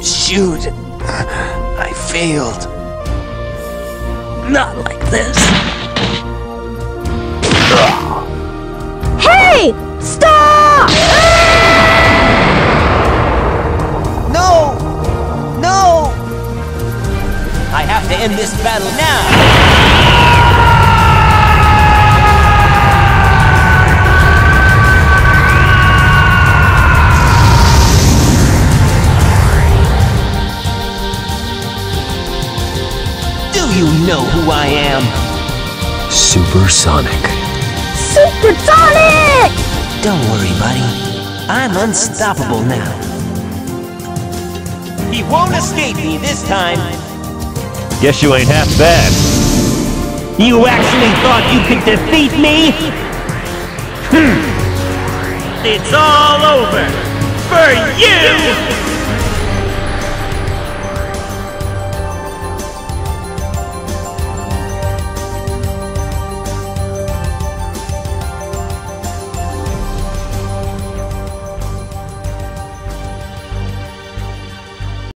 Shoot. I failed. Not like this. Hey! Stop! No! No! I have to end this battle now! Do you know who I am? Supersonic. Supersonic! Don't worry, buddy. I'm unstoppable now. He won't escape me this time. Guess you ain't half bad. You actually thought you could defeat me? It's all over for you!